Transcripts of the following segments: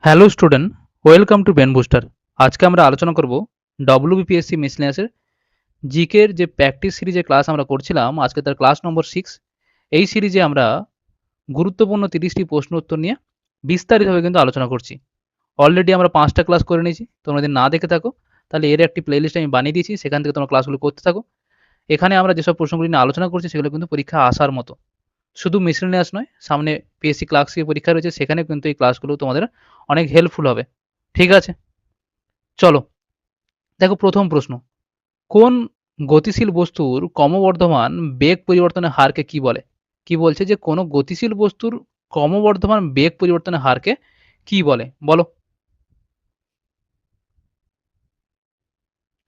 Hello student, welcome to brain booster. আজকে আমরা আলোচনা করব ডব্লিউবিপিএসসি মিসলেনিয়াসের জিকের যে প্র্যাকটিস সিরিজে ক্লাস আমরা করছিলাম। আজকে তার ক্লাস নম্বর 6। এই সিরিজে আমরা গুরুত্বপূর্ণ 30টি প্রশ্ন উত্তর নিয়ে বিস্তারিতভাবে কিন্তু আলোচনা করছি। অলরেডি আমরা 5টা ক্লাস করে নিয়েছি। তোমরা যদি না দেখে থাকো তাহলে এর একটি প্লেলিস্ট আমি বানিয়ে দিয়েছি, সেখান থেকে তোমরা ক্লাসগুলো করতে থাকো। এখানে আমরা যেসব প্রশ্নগুলি নিয়ে আলোচনা করছি সেগুলো কিন্তু পরীক্ষা আসার মতো। শুধু মিসলেনিয়াস নয়, সামনে পিএসসি ক্লার্কশিপ পরীক্ষা রয়েছে, সেখানে কিন্তু এই ক্লাসগুলো তোমাদের অনেক হেল্পফুল হবে। ঠিক আছে, চলো দেখো প্রথম প্রশ্ন। কোন গতিশীল বস্তুর ক্রমবর্ধমান বেগ পরিবর্তনের হারকে কি বলে? কি বলছে যে কোনো গতিশীল বস্তুর ক্রমবর্ধমান বেগ পরিবর্তনের হারকে কি বলে বলো।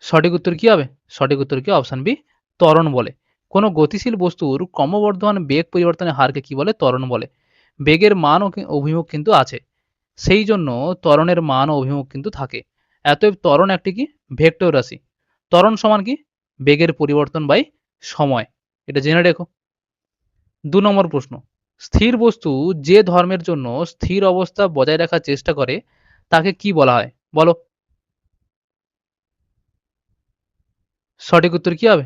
সঠিক উত্তর কি হবে? সঠিক উত্তর কি? অপশন বি, ত্বরণ বলে। কোনো গতিশীল বস্তুর ক্রমবর্ধমান বেগ পরিবর্তনের হারকে কি বলে? ত্বরণ বলে। বেগের মান ও অভিমুখ কিন্তু আছে, সেই জন্য ত্বরণের মান ও অভিমুখ কিন্তু থাকে। অতএব ত্বরণ একটি কি? ভেক্টর রাশি। ত্বরণ সমান কি? বেগের পরিবর্তন বাই সময়। এটা জেনে রেখো। ২ নম্বর প্রশ্ন। স্থির বস্তু যে ধর্মের জন্য স্থির অবস্থা বজায় রাখার চেষ্টা করে তাকে কি বলা হয় বলো। সঠিক উত্তর কি হবে?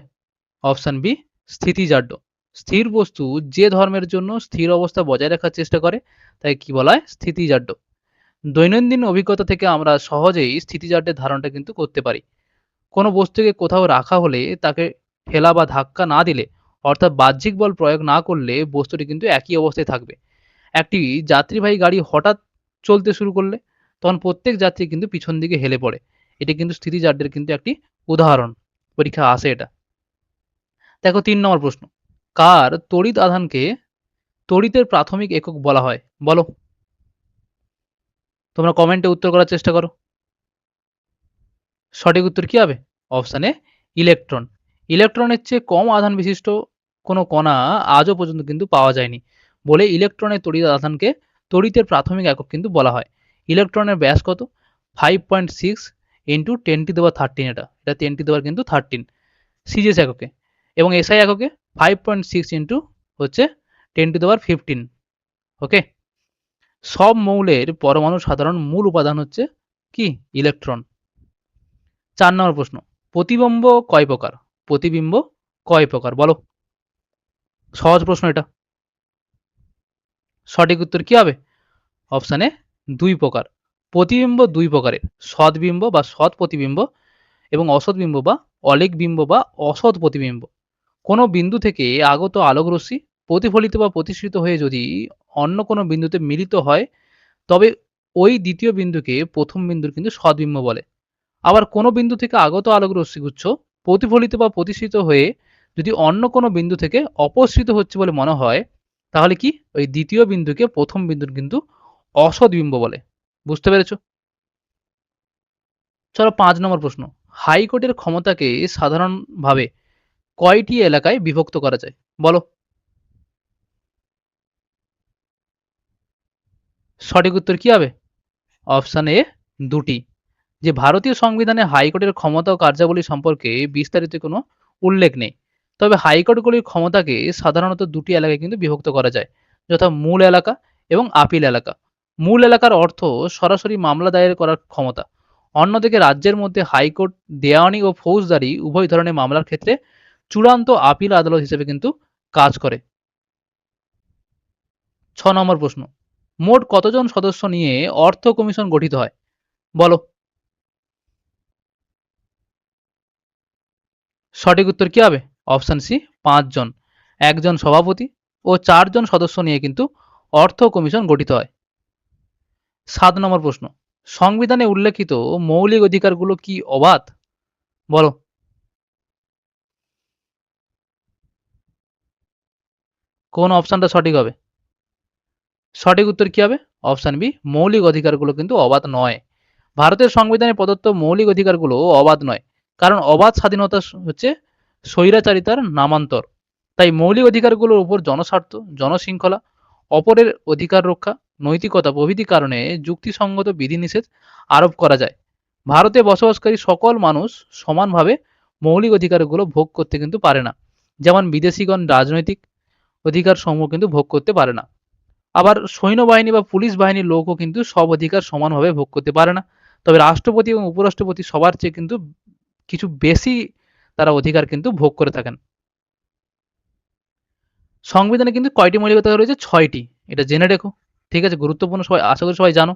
অপশন বি, স্থিতিজাড্য। স্থির বস্তু যে ধর্মের জন্য স্থির অবস্থা বজায় রাখার চেষ্টা করে তাকে কি বলা হয়? স্থিতিজাড্য। দৈনন্দিন অভিজ্ঞতা থেকে আমরা সহজেই স্থিতিজাড্যের ধারণাটা কিন্তু করতে পারি। কোনো বস্তুকে কোথাও রাখা হলে তাকে ঠেলা বা ধাক্কা না দিলে, অর্থাৎ বাহ্যিক বল প্রয়োগ না করলে বস্তুটি কিন্তু একই অবস্থায় থাকবে। একটি যাত্রীবাহী গাড়ি হঠাৎ চলতে শুরু করলে তখন প্রত্যেক যাত্রী কিন্তু পিছন দিকে হেলে পড়ে। এটি কিন্তু স্থিতিজাড্যের কিন্তু একটি উদাহরণ। পরীক্ষা আসে এটা। দেখো ৩ নম্বর প্রশ্ন। কার তড়িৎ আধানকে তড়িতের প্রাথমিক একক বলা হয় বলো। তোমরা কমেন্টে উত্তর করার চেষ্টা করো। সঠিক উত্তর কি হবে? Option A, electron. ইলেকট্রনের চেয়ে কম আধান বিশিষ্ট কোনো কণা আজও পর্যন্ত কিন্তু পাওয়া যায়নি বলে ইলেকট্রনের তড়িৎ আধানকে তড়িতের প্রাথমিক একক কিন্তু বলা হয়। ইলেকট্রনের ব্যাস কত? 5.6 ইন্টু 10^13। এটা 10 কিন্তু 13 সিজিএস এককে, এবং এসআই এককে 5.6 ইন্টু হচ্ছে 10^15। ওকে। সব মৌলের পরমাণু সাধারণ মূল উপাদান হচ্ছে কি? ইলেকট্রন। ৪ নম্বর প্রশ্ন। প্রতিবিম্ব কয় প্রকার? প্রতিবিম্ব কয় প্রকার বলো। সহজ প্রশ্ন এটা। সঠিক উত্তর কি হবে? অপশন এ, 2 প্রকার। প্রতিবিম্ব 2 প্রকারের। সৎবিম্ব বা সৎ প্রতিবিম্ব এবং অসৎ বিম্ব বা অলিক বিম্ব বা অসৎ প্রতিবিম্ব। কোনো বিন্দু থেকে আগত আলোক রশ্মি প্রতিফলিত বা প্রতিসৃত হয়ে যদি অন্য কোনো বিন্দুতে মিলিত হয় তবে ওই দ্বিতীয় বিন্দুকে প্রথম বিন্দুর কিন্তু সৎবিম্ব বলে। আবার কোনো বিন্দু থেকে আগত আলোক রশ্মিগুচ্ছ প্রতিফলিত বা প্রতিসৃত হয়ে যদি অন্য কোনো বিন্দু থেকে অপসৃত হচ্ছে বলে মনে হয় তাহলে কি? ওই দ্বিতীয় বিন্দুকে প্রথম বিন্দুর কিন্তু অসৎ বিম্ব বলে। বুঝতে পেরেছো? চলো ৫ নম্বর প্রশ্ন। হাইকোর্টের ক্ষমতাকে সাধারণভাবে কয়টি এলাকায় বিভক্ত করা যায় বলো। সঠিক উত্তর কি হবে? অপশন এ, ২টি। যে ভারতীয় সংবিধানে হাইকোর্টের ক্ষমতা ও কার্যাবলী সম্পর্কে বিস্তারিত কোনো উল্লেখ নেই, তবে হাইকোর্টগুলির ক্ষমতাকে সাধারণত ২টি এলাকায় কিন্তু বিভক্ত করা যায়, যথা মূল এলাকা এবং আপিল এলাকা। মূল এলাকার অর্থ সরাসরি মামলা দায়ের করার ক্ষমতা। অন্যদিকে রাজ্যের মধ্যে হাইকোর্ট দেওয়ানি ও ফৌজদারি উভয় ধরনের মামলার ক্ষেত্রে চূড়ান্ত আপিল আদালত হিসেবে কিন্তু কাজ করে। ৬ নম্বর প্রশ্ন। মোট কতজন সদস্য নিয়ে অর্থ কমিশন গঠিত হয় বলো। সঠিক উত্তর কি হবে? অপশন সি, ৫ জন। ১ জন সভাপতি ও ৪ জন সদস্য নিয়ে কিন্তু অর্থ কমিশন গঠিত হয়। ৭ নম্বর প্রশ্ন। সংবিধানে উল্লেখিত মৌলিক অধিকারগুলো কি অবাধ বলো। কোন অপশনটা সঠিক হবে? সঠিক উত্তর কি হবে? অপশন বি, মৌলিক অধিকারগুলো কিন্তু অবাধ নয়। ভারতের সংবিধানে প্রদত্ত মৌলিক অধিকারগুলো অবাধ নয়, কারণ অবাধ স্বাধীনতা হচ্ছে স্বৈরাচারিতার নামান্তর। তাই মৌলিক অধিকারগুলোর উপর জনস্বার্থ, জনশৃঙ্খলা, অপরের অধিকার রক্ষা, নৈতিকতা প্রভৃতি কারণে যুক্তিসঙ্গত বিধিনিষেধ আরোপ করা যায়। ভারতে বসবাসকারী সকল মানুষ সমানভাবে মৌলিক অধিকারগুলো ভোগ করতে কিন্তু পারে না। যেমন বিদেশিগণ রাজনৈতিক অধিকার সমূহ কিন্তু ভোগ করতে পারে না। আবার সৈন্যবাহিনী বা পুলিশ বাহিনীর লোকও কিন্তু সব অধিকার সমানভাবে ভোগ করতে পারে না। তবে রাষ্ট্রপতি এবং উপরাষ্ট্রপতি সবার চেয়ে কিন্তু কিছু বেশি তারা অধিকার কিন্তু ভোগ করে থাকেন। সংবিধানে কিন্তু কয়টি মৌলিক অধিকার রয়েছে? ৬টি। এটা জেনে রেখো। ঠিক আছে? গুরুত্বপূর্ণ, সবাই আশা করি সবাই জানো।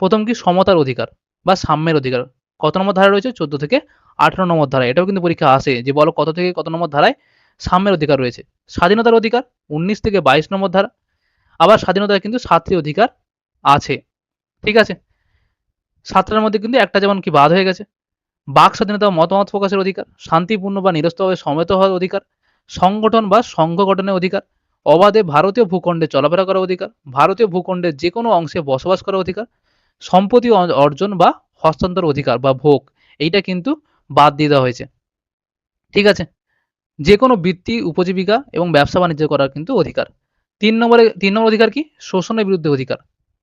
প্রথম কি? সমতার অধিকার বা সাম্যের অধিকার। কত নম্বর ধারায় রয়েছে? ১৪ থেকে ১৮ নম্বর ধারায়। এটাও কিন্তু পরীক্ষায় আসে যে বলো কত থেকে কত নম্বর ধারায় সাম্যের অধিকার রয়েছে। স্বাধীনতার অধিকার ১৯ থেকে ২২ নম্বর ধারা। আবার স্বাধীনতায় কিন্তু ৭টি অধিকার আছে। ঠিক আছে? ৭টার মধ্যে কিন্তু একটা যেমন কি বাদ হয়ে গেছে। বাক স্বাধীনতা ও মতামত প্রকাশের অধিকার, শান্তিপূর্ণ বা নিরস্ত্রভাবে সমবেত হওয়ার অধিকার, সংগঠন বা সংঘ গঠনের অধিকার, অবাধে ভারতীয় ভূখণ্ডে চলাফেরা করার অধিকার, ভারতীয় ভূখণ্ডের যে কোনো অংশে বসবাস করার অধিকার, সম্পত্তি অর্জন বা হস্তান্তর অধিকার বা ভোগ, এইটা কিন্তু বাদ দিয়ে দেওয়া হয়েছে। ঠিক আছে? যে কোনো বৃত্তি, উপজীবিকা এবং ব্যবসা বাণিজ্য করার কিন্তু অধিকার। ৩ নম্বর অধিকার কি? শোষণের বিরুদ্ধে অধিকার।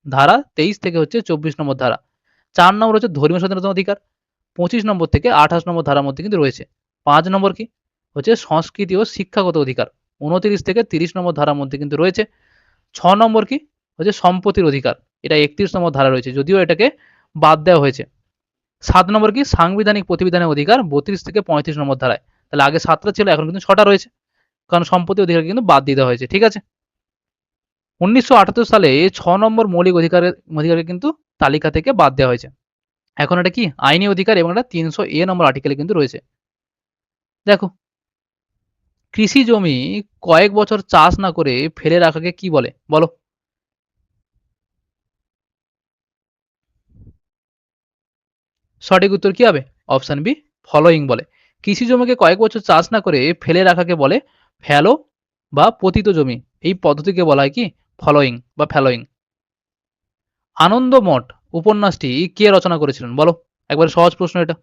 ধারা ২৩ থেকে হচ্ছে ২৪ নম্বর ধারা। ৪ নম্বর হচ্ছে ধর্মীয় স্বাধীনতার অধিকার। ২৫ নম্বর থেকে ২৮ নম্বর ধারার মধ্যে কিন্তু রয়েছে। ৫ নম্বর কি? হচ্ছে সংস্কৃতি ও শিক্ষাগত অধিকার। ২৯ থেকে ৩০ নম্বর ধারার মধ্যে কিন্তু রয়েছে। ৬ নম্বর কি? হচ্ছে সম্পত্তির অধিকার। এটা ৩১ নম্বর ধারা রয়েছে, যদিও এটাকে বাদ দেওয়া হয়েছে। ৭ নম্বর কি? সাংবিধানিক প্রতিবিধানের অধিকার ৩২ থেকে ৩৫ নম্বর ধারায়। তাহলে আগে ৭টা ছিল, এখন কিন্তু ৬টা রয়েছে। কারণ সম্পত্তির অধিকার কিন্তু বাদ দিয়ে দেওয়া হয়েছে। ঠিক আছে? ১৯৭৮ সালে ৬ নম্বর মৌলিক অধিকারের কিন্তু তালিকা থেকে বাদ দেওয়া হয়েছে। এখন এটা কি? আইনি অধিকার এবং এটা ৩০০ নম্বর আর্টিকেলে কিন্তু রয়েছে। দেখো, কৃষি জমি কয়েক বছর চাষ না করে ফেলে রাখাকে কি বলে? বলো। সঠিক উত্তর কি হবে? অপশন বি, ফলোইং বলে। কৃষি জমিকে কয়েক বছর চাষ না করে ফেলে রাখাকে বলে ফ্যালো বা পতিত জমি। এই পদ্ধতিকে বলা হয় কি? ফলোইং বা ফ্যালোইং। আনন্দমঠ উপন্যাসটি কে রচনা করেছিলেন? বলো। একবারে সহজ প্রশ্ন এটা।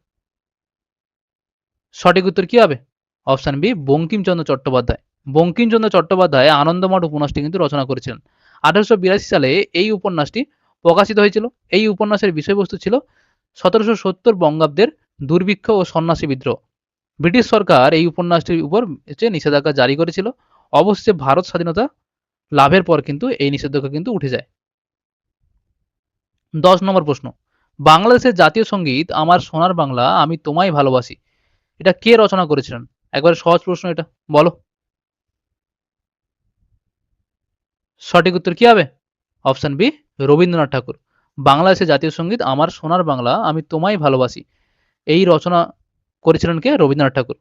সঠিক উত্তর কি হবে? Option B, Bankimchandra Chattopadhyay. বঙ্কিমচন্দ্র চট্টোপাধ্যায় আনন্দমঠ উপন্যাসটি কিন্তু রচনা করেছিলেন। ১৮৮২ সালে এই উপন্যাসটি প্রকাশিত হয়েছিল। এই উপন্যাসের বিষয়বস্তু ছিল ১৭৭০ বঙ্গাব্দের দুর্ভিক্ষ ও সন্ন্যাসী বিদ্রোহ। ব্রিটিশ সরকার এই উপন্যাসটির উপর নিষেধাজ্ঞা জারি করেছিল। অবশেষে ভারত স্বাধীনতা লাভের পর কিন্তু এই নিষেধাজ্ঞা কিন্তু উঠে যায়। ১০ নম্বর প্রশ্ন, বাংলাদেশের জাতীয় সঙ্গীত আমার সোনার বাংলা আমি তোমায় ভালোবাসি, এটা কে রচনা করেছিলেন? একবারে সহজ প্রশ্ন এটা, বলো। সঠিক উত্তর কি হবে? অপশন বি, রবীন্দ্রনাথ ঠাকুর। বাংলাদেশের জাতীয় সঙ্গীত আমার সোনার বাংলা আমি তোমায় ভালোবাসি, এই রচনা করেছিলেন কে? রবীন্দ্রনাথ ঠাকুর।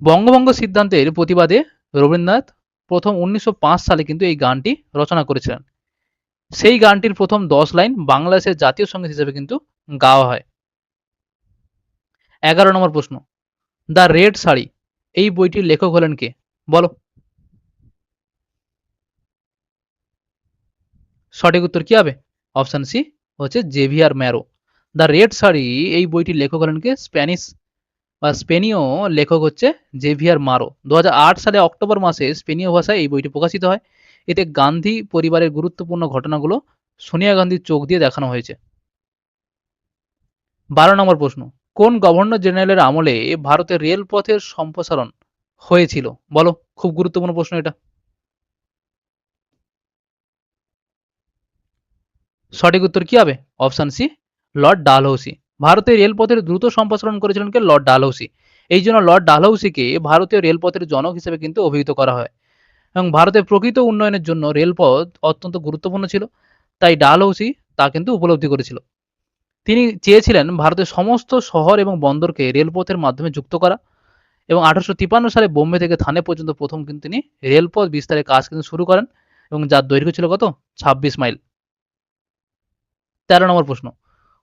বঙ্গভঙ্গ সিদ্ধান্তের প্রতিবাদে রবীন্দ্রনাথ প্রথম ১৯০৫ সালে কিন্তু এই গানটি রচনা করেছিলেন। সেই গানটির প্রথম ১০ লাইন বাংলাদেশের জাতীয় সঙ্গীত হিসেবে কিন্তু গাওয়া হয়। ১১ নম্বর প্রশ্ন, দ্য রেড শাড়ি এই বইটির লেখক হলেন কে? বলো। সঠিক উত্তর কি হবে? অপশন সি হচ্ছে Javier Moro. The red sari এই বইটির লেখক হলেন কে? স্পেনীয় লেখক হচ্ছে জেভিয়ার মারো। ২০০৮ সালে অক্টোবর মাসে স্পেনীয় ভাষায় এই বইটি প্রকাশিত হয়। এতে গান্ধী পরিবারের গুরুত্বপূর্ণ ঘটনাগুলো সোনিয়া গান্ধীর চোখ দিয়ে দেখানো হয়েছে। ১২ নম্বর প্রশ্ন, কোন গভর্নর জেনারেলের আমলে ভারতের রেলপথের সম্প্রসারণ হয়েছিল? বলো। খুব গুরুত্বপূর্ণ প্রশ্ন এটা। সঠিক উত্তর কি হবে? Option C, Lord Dalhousie. ভারতের রেলপথের দ্রুত সম্প্রসারণ করেছিলেন কে? লর্ড ডালহৌসি। এই জন্য লর্ড ডালহৌসিকে ভারতীয় রেলপথের জনক হিসেবে কিন্তু অভিহিত করা হয়। এবং ভারতের প্রকৃত উন্নয়নের জন্য রেলপথ অত্যন্ত গুরুত্বপূর্ণ ছিল, তাই ডালহৌসি তা কিন্তু উপলব্ধি করেছিল। তিনি চেয়েছিলেন ভারতের সমস্ত শহর এবং বন্দরকে রেলপথের মাধ্যমে যুক্ত করা, এবং ১৮৫৩ সালে বোম্বে থেকে থানে পর্যন্ত প্রথম কিন্তু তিনি রেলপথ বিস্তারের কাজ কিন্তু শুরু করেন, এবং যার দৈর্ঘ্য ছিল কত? ২৬ মাইল। ১৩ নম্বর প্রশ্ন,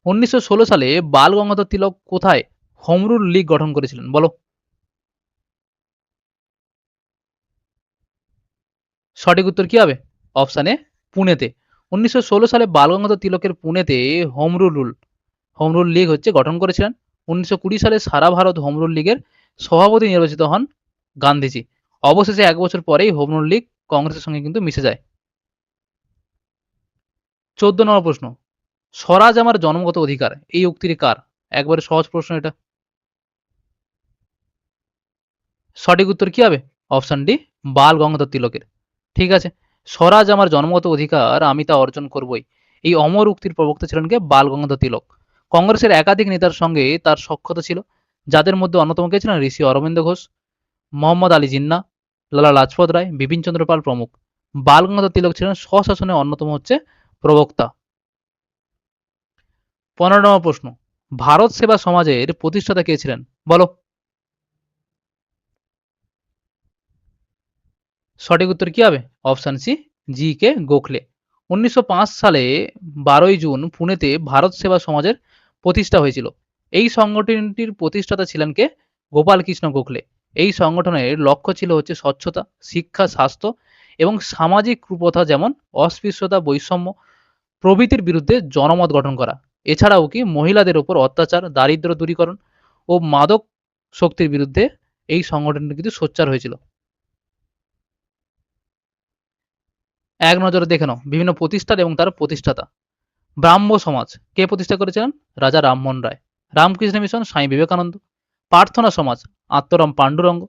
১৯১৬ সালে বাল গঙ্গাধর তিলক কোথায় হোম রুল লীগ গঠন করেছিলেন? বলো। সঠিক উত্তর কি হবে? অপশন এ, পুনেতে। ১৯১৬ সালে বাল গঙ্গাধর তিলকের পুনেতে হোম রুল লীগ হচ্ছে গঠন করেছিলেন। ১৯২০ সালে সারা ভারত হোম রুল লীগের সভাপতি নির্বাচিত হন গান্ধীজি। অবশেষে ১ বছর পরেই হোম রুল লীগ কংগ্রেসের সঙ্গে কিন্তু মিশে যায়। ১৪ নম্বর প্রশ্ন, স্বরাজ আমার জন্মগত অধিকার এই উক্তিটি কার? একবারে সহজ প্রশ্ন এটা। সঠিক উত্তর কি হবে? অপশন ডি, বাল গঙ্গাধর তিলকের। ঠিক আছে। স্বরাজ আমার জন্মগত অধিকার, আমি তা অর্জন করবই। এই অমর উক্তির প্রবক্তা ছিলেন কে? বাল গঙ্গাধর তিলক। কংগ্রেসের একাধিক নেতার সঙ্গে তার সখ্যতা ছিল, যাদের মধ্যে অন্যতম কে ছিলেন? ঋষি অরবিন্দ ঘোষ, মোহাম্মদ আলী জিন্না, লালা লাজপত রায়, বিপিন চন্দ্র পাল প্রমুখ। বাল গঙ্গাধর তিলক ছিলেন স্বশাসনের অন্যতম প্রবক্তা। 15 নম্বর প্রশ্ন, ভারত সেবা সমাজের প্রতিষ্ঠাতা কে ছিলেন? বলো। সঠিক উত্তর কি হবে? অপশন সি, জি কে গোখলে। 1905 সালে 12 জুন পুনেতে ভারত সেবা সমাজের প্রতিষ্ঠা হয়েছিল। এই সংগঠনটির প্রতিষ্ঠাতা ছিলেন কে? গোপাল কৃষ্ণ গোখলে। এই সংগঠনের লক্ষ্য ছিল স্বচ্ছতা, শিক্ষা, স্বাস্থ্য এবং সামাজিক কুপ্রথা যেমন অস্পৃশ্যতা, বৈষম্য প্রভৃতির বিরুদ্ধে জনমত গঠন করা। এছাড়াও কি মহিলাদের উপর অত্যাচার, দারিদ্র্য দূরীকরণ ও মাদক শক্তির বিরুদ্ধে এই সংগঠনটি কিন্তু সোচ্চার হয়েছিল। এক নজরে দেখে নাও বিভিন্ন প্রতিষ্ঠান এবং তার প্রতিষ্ঠাতা। ব্রাহ্ম সমাজ কে প্রতিষ্ঠা করেছিলেন? রাজা রামমোহন রায়। রামকৃষ্ণ মিশন স্বামী বিবেকানন্দ। প্রার্থনা সমাজ আত্মরাম পাণ্ডুরঙ্গ।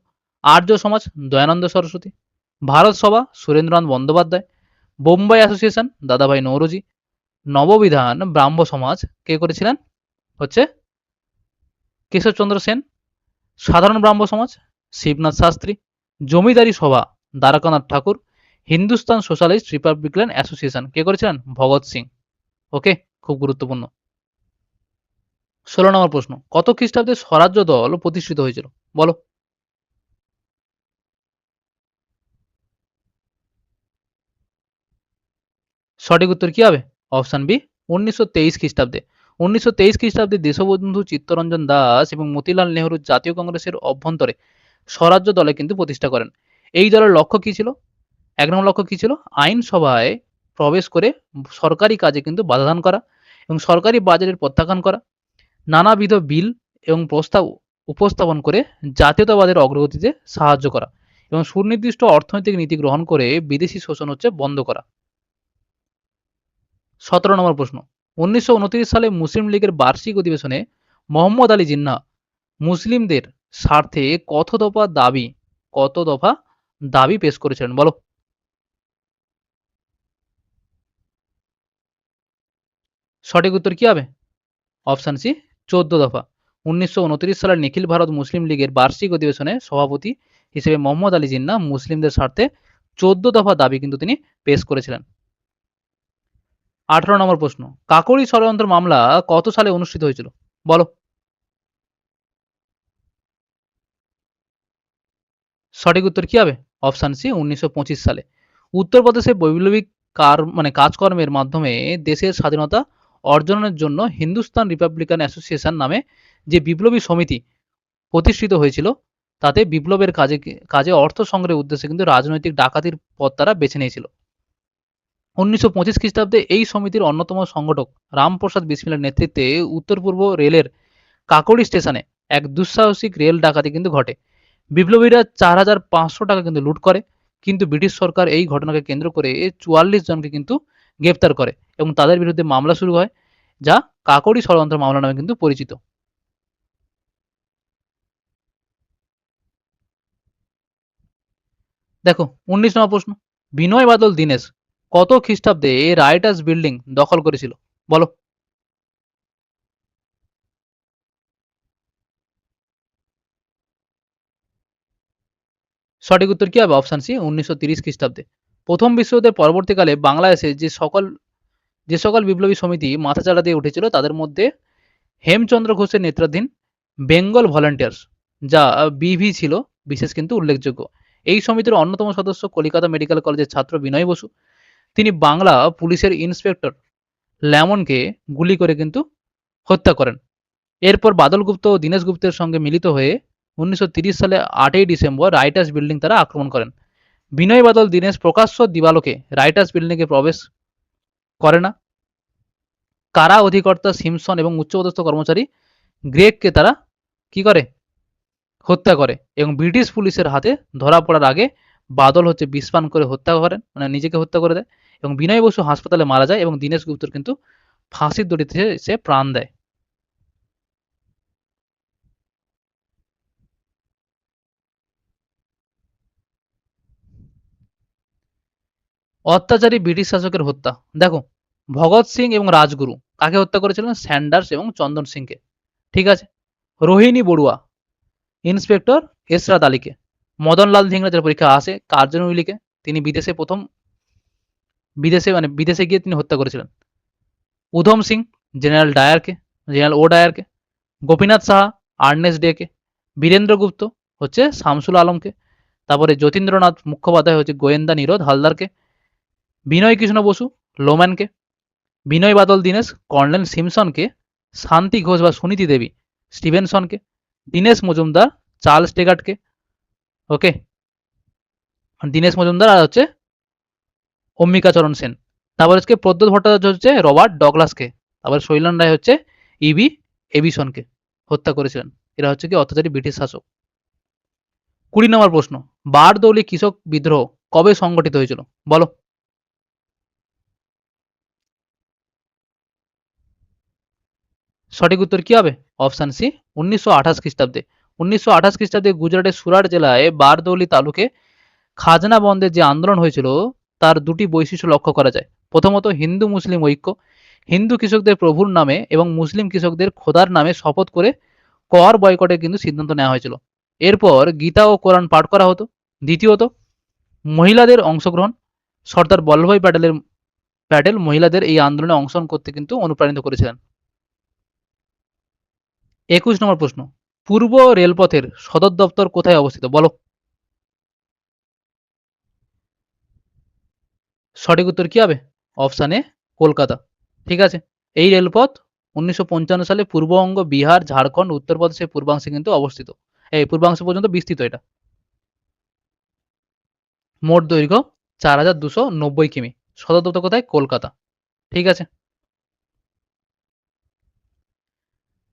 আর্য সমাজ দয়ানন্দ সরস্বতী। ভারত সভা সুরেন্দ্রনাথ বন্দ্যোপাধ্যায়। বোম্বাই অ্যাসোসিয়েশন দাদাভাই নৌরোজি। নববিধান ব্রাহ্ম সমাজ কে করেছিলেন? হচ্ছে কেশবচন্দ্র সেন। সাধারণ ব্রাহ্ম সমাজ শিবনাথ শাস্ত্রী। জমিদারি সভা দ্বারকানাথ ঠাকুর। হিন্দুস্তান সোশ্যালিস্ট রিপাবলিকান অ্যাসোসিয়েশন কে করেছিলেন? ভগৎ সিং। ওকে, খুব গুরুত্বপূর্ণ। 16 নম্বর প্রশ্ন, কত খ্রিস্টাব্দে স্বরাজ্য দল প্রতিষ্ঠিত হয়েছিল? বলো। সঠিক উত্তর কি হবে? অপশন বি, 1923 খ্রিস্টাব্দে। 1923 খ্রিস্টাব্দে দেশবন্ধু চিত্তরঞ্জন দাস এবং মতিলাল নেহরু জাতীয় কংগ্রেসের অভ্যন্তরে স্বরাজ্য দলে কিন্তু প্রতিষ্ঠা করেন। এই দলের লক্ষ্য কি ছিল? এক নম্বর লক্ষ্য কি ছিল? আইনসভায় প্রবেশ করে সরকারি কাজে কিন্তু বাধাদান করা এবং সরকারি বাজেটের প্রত্যাখ্যান করা, নানাবিধ বিল এবং প্রস্তাব উপস্থাপন করে জাতীয়তাবাদের অগ্রগতিতে সাহায্য করা এবং সুনির্দিষ্ট অর্থনৈতিক নীতি গ্রহণ করে বিদেশি শোষণ বন্ধ করা। 17 নম্বর প্রশ্ন, 1929 সালে মুসলিম লীগের বার্ষিক অধিবেশনে মোহাম্মদ আলী জিন্নাহ মুসলিমদের স্বার্থে কত দফা দাবি পেশ করেছিলেন? বলো। সঠিক উত্তর কি হবে? অপশন সি, 14 দফা। 1929 সালের নিখিল ভারত মুসলিম লীগের বার্ষিক অধিবেশনে সভাপতি হিসেবে মোহাম্মদ আলী জিন্নাহ মুসলিমদের স্বার্থে 14 দফা দাবি কিন্তু তিনি পেশ করেছিলেন। 18 নম্বর প্রশ্ন, কাকোরি ষড়যন্ত্র মামলা কত সালে অনুষ্ঠিত হয়েছিল? বলো। সঠিক উত্তর কি হবে? অপশন সি, 1925 সালে। উত্তরপ্রদেশে বৈপ্লবিক কাজকর্মের মাধ্যমে দেশের স্বাধীনতা অর্জনের জন্য হিন্দুস্তান রিপাবলিকান অ্যাসোসিয়েশন নামে যে বিপ্লবী সমিতি প্রতিষ্ঠিত হয়েছিল, তাতে বিপ্লবের কাজে অর্থ সংগ্রহের উদ্দেশ্যে কিন্তু রাজনৈতিক ডাকাতির পথ তারা বেছে নিয়েছিল। 1925 খ্রিস্টাব্দে এই সমিতির অন্যতম সংগঠক রামপ্রসাদ বিসমিলের নেতৃত্বে উত্তর পূর্ব রেলের কাকোরি স্টেশনে এক দুঃসাহসিক রেল ডাকাতি কিন্তু ঘটে। বিপ্লবীরা 4,500 টাকা কিন্তু লুট করে, কিন্তু ব্রিটিশ সরকার এই ঘটনাকে কেন্দ্র করে 44 জনকে কিন্তু গ্রেপ্তার করে এবং তাদের বিরুদ্ধে মামলা শুরু হয়, যা কাকোরি ষড়যন্ত্র মামলা নামে কিন্তু পরিচিত। দেখো, 19 নম্বর প্রশ্ন, বিনয় বাদল দীনেশ কত খ্রিস্টাব্দে রাইটার্স বিল্ডিং দখল করেছিল? বলো। সঠিক উত্তর কি হবে? অপশন সি, 1930 খ্রিস্টাব্দে। প্রথম বিশ্বযুদ্ধের পরবর্তীকালে বাংলাদেশে যে সকল বিপ্লবী সমিতি মাথাচাড়া দিয়ে উঠেছিল, তাদের মধ্যে হেমচন্দ্র ঘোষের নেতৃত্বাধীন বেঙ্গল ভলান্টিয়ার্স, যা বিভি ছিল, বিশেষ কিন্তু উল্লেখযোগ্য। এই সমিতির অন্যতম সদস্য কলিকাতা মেডিকেল কলেজের ছাত্র বিনয় বসু। তিনি বাংলা পুলিশের ইন্সপেক্টর ল্যামনকে গুলি করে কিন্তু হত্যা করেন। এরপর বাদল গুপ্ত ও দীনেশ গুপ্তের সঙ্গে মিলিত হয়ে 1930 সালে 8ই ডিসেম্বর রাইটার্স বিল্ডিং তারা আক্রমণ করেন। বিনয় বাদল দীনেশ প্রকাশ্য দিবালোকে রাইটার্স বিল্ডিংয়ে প্রবেশ করে না। কারা অধিকর্তা সিমসন এবং উচ্চপদস্থ কর্মচারী গ্রেগকে তারা কি করে? হত্যা করে এবং ব্রিটিশ পুলিশের হাতে ধরা পড়ার আগে বাদল বিষপান করে হত্যা করেন, মানে নিজেকে হত্যা করে দেয় এবং বিনয় বসু হাসপাতালে মারা যায় এবং দীনেশ গুপ্তর কিন্তু ফাঁসির দড়িতে সে প্রাণ দেয়। অত্যাচারী ব্রিটিশ শাসকের হত্যা। দেখো, ভগৎ সিং এবং রাজগুরু কাকে হত্যা করেছিলেন? স্যান্ডার্স এবং চন্দন সিংকে। ঠিক আছে। রোহিণী বড়ুয়া, ইন্সপেক্টর এসরাত আলীকে। মদনলাল ধিংরা যার পরীক্ষা আসে, কার জন্য লিখে তিনি বিদেশে প্রথম বিদেশে গিয়ে তিনি হত্যা করেছিলেন। উধম সিং জেনারেল ও ডায়ারকে। গোপীনাথ সাহা আর্নেস্ট ডেকে। বীরেন্দ্র গুপ্ত হচ্ছে শামসুল আলমকে। তারপরে যতীন্দ্রনাথ মুখোপাধ্যায় হচ্ছে গোয়েন্দা নিরোধ হালদারকে। বিনয় কৃষ্ণ বসু লোম্যানকে। বিনয় বাদল দীনেশ কর্নেল সিমসনকে। শান্তি ঘোষ বা সুনীতি দেবী স্টিভেনসনকে। দীনেশ মজুমদার চার্লস টেগার্টকে। ওকে, দীনেশ মজুমদার আর হচ্ছে অম্বিকাচরণ সেন। তারপর হচ্ছে প্রদ্যোৎ ভট্টাচার্য হচ্ছে রবার্ট ডগলাসকে। তারপর শৈলান রায় হচ্ছে ইবি এবিসনকে হত্যা করেছিলেন। এরা হচ্ছে কি অত্যাচারী ব্রিটিশ শাসক। 20 নম্বর প্রশ্ন, বারদৌলি কৃষক বিদ্রোহ কবে সংগঠিত হয়েছিল? বলো। সঠিক উত্তর কি হবে? অপশান সি, 1928 খ্রিস্টাব্দে। 1928 খ্রিস্টাব্দে গুজরাটের সুরাট জেলায় বারদৌলি তালুকে খাজনা বন্ধের যে আন্দোলন হয়েছিল তার দুটি বৈশিষ্ট্য লক্ষ্য করা যায়। প্রথমত, হিন্দু মুসলিম ঐক্য। হিন্দু কৃষকদের প্রভুর নামে এবং মুসলিম কৃষকদের খোদার নামে শপথ করে কর বয়কটের কিন্তু সিদ্ধান্ত নেওয়া হয়েছিল। এরপর গীতা ও কোরআন পাঠ করা হতো। দ্বিতীয়ত, মহিলাদের অংশগ্রহণ। সর্দার বল্লভভাই প্যাটেল মহিলাদের এই আন্দোলনে অংশগ্রহণ করতে কিন্তু অনুপ্রাণিত করেছিলেন। 21 নম্বর প্রশ্ন, পূর্ব রেলপথের সদর দপ্তর কোথায় অবস্থিত? বলো। সঠিক উত্তর কি হবে? Option A, Kolkata. ঠিক আছে। এই রেলপথ 1955 সালে পূর্ববঙ্গ, বিহার, ঝাড়খণ্ড, উত্তরপ্রদেশের পূর্বাংশে কিন্তু অবস্থিত। এই পূর্বাংশ পর্যন্ত বিস্তৃত এটা। মোট দৈর্ঘ্য 4290 কিমি। সদর দপ্তর কোথায়? কলকাতা। ঠিক আছে।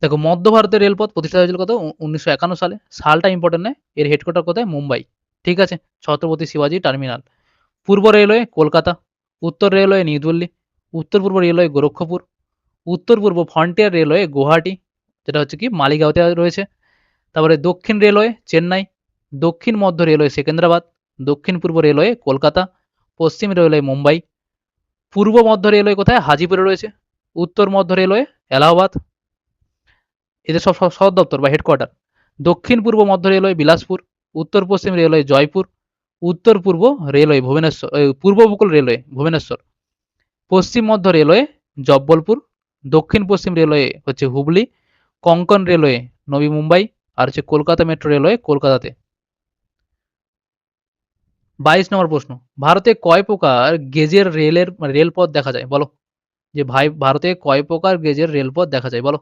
দেখো, মধ্য ভারতের রেলপথ প্রতিষ্ঠা হয়েছিল কত? 1951 সালে। সালটা ইম্পর্টেন্ট নয়। এর হেডকোয়ার্টার কোথায়? মুম্বাই। ঠিক আছে। ছত্রপতি শিবাজি টার্মিনাল। পূর্ব রেলওয়ে কলকাতা। উত্তর রেলওয়ে নিউ দিল্লি। উত্তর পূর্ব রেলওয়ে গোরক্ষপুর। উত্তর পূর্ব ফ্রন্টিয়ার রেলওয়ে গুয়াহাটি, যেটা হচ্ছে কি মালিগাঁওতে রয়েছে। তারপরে দক্ষিণ রেলওয়ে চেন্নাই। দক্ষিণ মধ্য রেলওয়ে সেকেন্দ্রাবাদ। দক্ষিণ পূর্ব রেলওয়ে কলকাতা। পশ্চিম রেলওয়ে মুম্বাই। পূর্ব মধ্য রেলওয়ে কোথায়? হাজিপুরে রয়েছে। উত্তর মধ্য রেলওয়ে এলাহাবাদ। এদের সব সদর দপ্তর বা হেডকোয়ার্টার। দক্ষিণ পূর্ব মধ্য রেলওয়ে বিলাসপুর। উত্তর পশ্চিম রেলওয়ে জয়পুর। উত্তর পূর্ব রেলওয়ে ভুবনেশ্বর, পূর্ব উপকূল রেলওয়ে ভুবনেশ্বর। পশ্চিম মধ্য রেলওয়ে জব্বলপুর। দক্ষিণ পশ্চিম রেলওয়ে হচ্ছে হুগলি। কোঙ্কণ রেলওয়ে নবী মুম্বাই। আর হচ্ছে কলকাতা মেট্রো রেলওয়ে কলকাতাতে। 22 নম্বর প্রশ্ন, ভারতে কয় প্রকার গেজের রেলপথ দেখা যায়? বলো। যে ভাই, ভারতে কয় প্রকার গেজের রেলপথ দেখা যায়? বলো।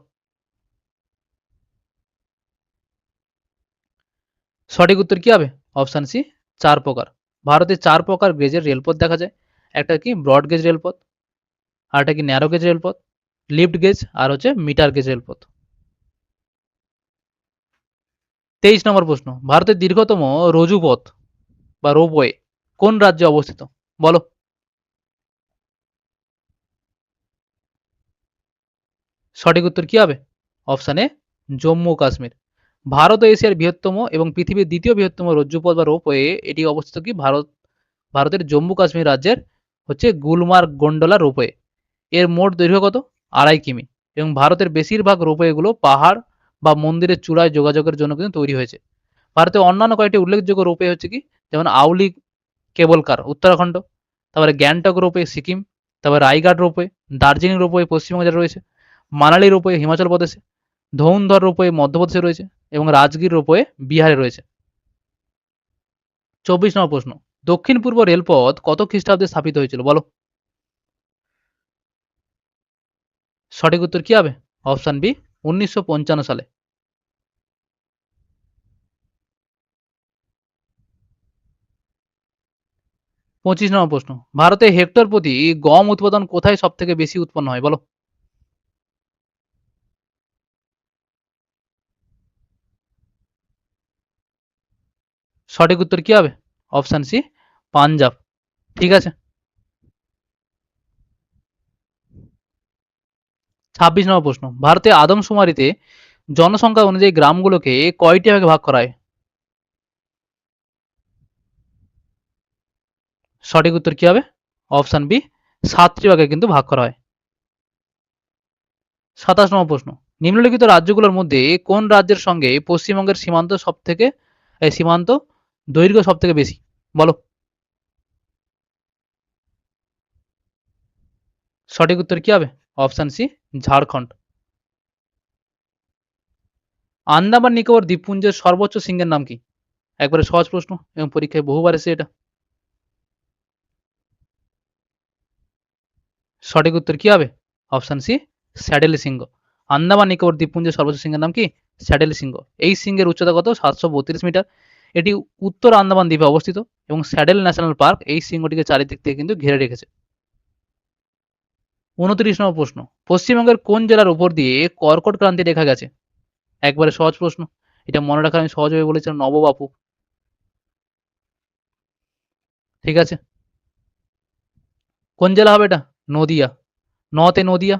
সঠিক উত্তর কি হবে? অপশান সি, 4 প্রকার। ভারতে 4 প্রকার গেজের রেলপথ দেখা যায়। একটা কি ব্রড গেজ রেলপথ, আর একটা কি ন্যারো গেজ রেলপথ, লিফট গেজ, আর হচ্ছে মিটার গেজ রেলপথ। 23 নম্বর প্রশ্ন, ভারতের দীর্ঘতম রজুপথ বা রোপওয়ে কোন রাজ্যে অবস্থিত? বলো। সঠিক উত্তর কি হবে? অপশান এ, জম্মু ও কাশ্মীর। ভারত ও এশিয়ার বৃহত্তম এবং পৃথিবীর দ্বিতীয় বৃহত্তম রজ্জুপথ বা রোপওয়ে এটি অবস্থিত কি ভারতের জম্মু কাশ্মীর রাজ্যের হচ্ছে গুলমার্গ গোন্ডোলা রোপওয়ে। এর মোট দৈর্ঘ্য কত? 2.5 কিমি। এবং ভারতের বেশিরভাগ রোপওয়েগুলো পাহাড় বা মন্দিরের চূড়ায় যোগাযোগের জন্য কিন্তু তৈরি হয়েছে। ভারতের অন্যান্য কয়েকটি উল্লেখযোগ্য রোপওয়ে হচ্ছে কি, যেমন আউলি কেবল কার উত্তরাখণ্ড, তারপরে গ্যাংটক রোপওয়ে সিকিম, তারপরে রায়গড় রোপওয়ে, দার্জিলিং রোপওয়ে পশ্চিমবঙ্গে রয়েছে, মানালি রোপওয়ে হিমাচল প্রদেশে, ধৌনধর রোপওয়ে মধ্যপ্রদেশে রয়েছে এবং রাজগীর রোপওয়ে বিহারে রয়েছে। 24 নম্বর প্রশ্ন, দক্ষিণ পূর্ব রেলপথ কত খ্রিস্টাব্দে স্থাপিত হয়েছিল? বলো। সঠিক উত্তর কি হবে? অপশান বি, 1955 সালে। 25 নম্বর প্রশ্ন, ভারতে হেক্টর প্রতি গম উৎপাদন কোথায় সব থেকে বেশি উৎপন্ন হয়? বলো। সঠিক উত্তর কি হবে? Option C, Punjab. ঠিক আছে। 26 নম্বর প্রশ্ন, ভারতে আদমশুমারিতে জনসংখ্যা অনুযায়ী গ্রামগুলোকে কয়টি ভাগে ভাগ করা হয়? সঠিক উত্তর কি হবে? অপশান বি 7টি ভাগে কিন্তু ভাগ করা হয়। 27 নম্বর প্রশ্ন, নিম্নলিখিত রাজ্যগুলোর মধ্যে কোন রাজ্যের সঙ্গে পশ্চিমবঙ্গের সীমান্ত দৈর্ঘ্য সব থেকে বেশি? বলো। সঠিক উত্তর কি হবে? Option C Jharkhand. আন্দামান নিকোবর দ্বীপপুঞ্জের সর্বোচ্চ শৃঙ্গের নাম কি? একবারে সহজ প্রশ্ন এবং পরীক্ষায় বহুবার এসে এটা। সঠিক উত্তর কি হবে? অপশান সি স্যাডেল সিংহ। আন্দামান নিকোবর দ্বীপপুঞ্জের সর্বোচ্চ সিংহের নাম কি? স্যাডেল সিংহ। এই সিংহের উচ্চতা কত? 732 মিটার। এটি উত্তর আন্দামান দ্বীপে অবস্থিত এবং স্যাডেল ন্যাশনাল পার্ক এই সিংহটিকে চারিদিক থেকে কিন্তু ঘিরে রেখেছে। 29 নম্বর প্রশ্ন, পশ্চিমবঙ্গের কোন জেলার উপর দিয়ে কর্কট ক্রান্তি রেখা গেছে? একবারে সহজ প্রশ্ন, এটা মনে রাখা আমি সহজভাবে বলেছিলাম নববাপু। ঠিক আছে, কোন জেলা হবে এটা? নদিয়া। নতে নদিয়া,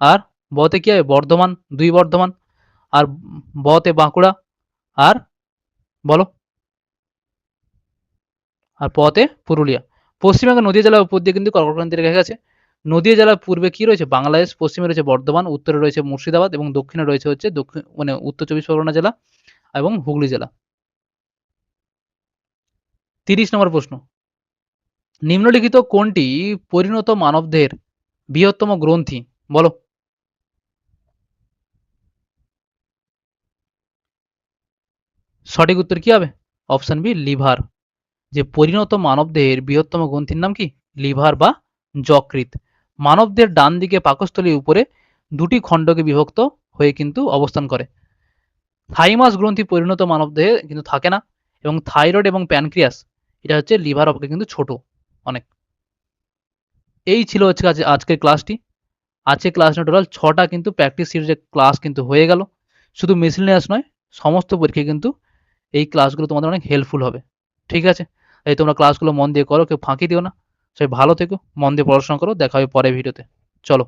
আর বতে কি হবে? বর্ধমান, 2 বর্ধমান, আর বতে বাঁকুড়া, আর বলো, আর পতে পুরুলিয়া। পশ্চিমবঙ্গের নদীয়া জেলার উপর দিয়ে কিন্তু কর্কটক্রান্তি রেখা গেছে। নদীয়া জেলার পূর্বে কি রয়েছে? বাংলাদেশ, পশ্চিমে রয়েছে বর্ধমান, উত্তরে রয়েছে মুর্শিদাবাদ এবং দক্ষিণে রয়েছে হচ্ছে উত্তর 24 পরগনা জেলা এবং হুগলি জেলা। 30 নম্বর প্রশ্ন, নিম্নলিখিত কোনটি পরিণত মানবদেহের বৃহত্তম গ্রন্থি? বলো। সঠিক উত্তর কি হবে? Option B liver. যে পরিণত মানবদেহের বৃহত্তম গ্রন্থির নাম কি? লিভার বা যকৃৎ। মানবদেহের ডান দিকে পাকস্থলীর উপরে 2টি খণ্ডকে বিভক্ত হয়ে কিন্তু অবস্থান করে। থাইমাস গ্রন্থি পরিণত মানবদেহে কিন্তু থাকে না এবং থাইরয়েড এবং প্যানক্রিয়াস এটা হচ্ছে লিভার অপেক্ষা কিন্তু ছোট অনেক। এই ছিল হচ্ছে আজকের ক্লাসটি। আজকে ক্লাস নিয়ে টোটাল 6টা কিন্তু প্র্যাকটিস সিরিজের ক্লাস কিন্তু হয়ে গেল। শুধু মিসেলেনিয়াস নয়, সমস্ত পরীক্ষায় কিন্তু এই ক্লাসগুলো তোমাদের অনেক হেল্পফুল হবে। ঠিক আছে, এই তোমরা ক্লাসগুলো মন দিয়ে করো, কেউ ফাঁকি দিও না। সবাই ভালো থেকো, মন দিয়ে পড়াশোনা করো, দেখা হবে পরের ভিডিওতে। চলো।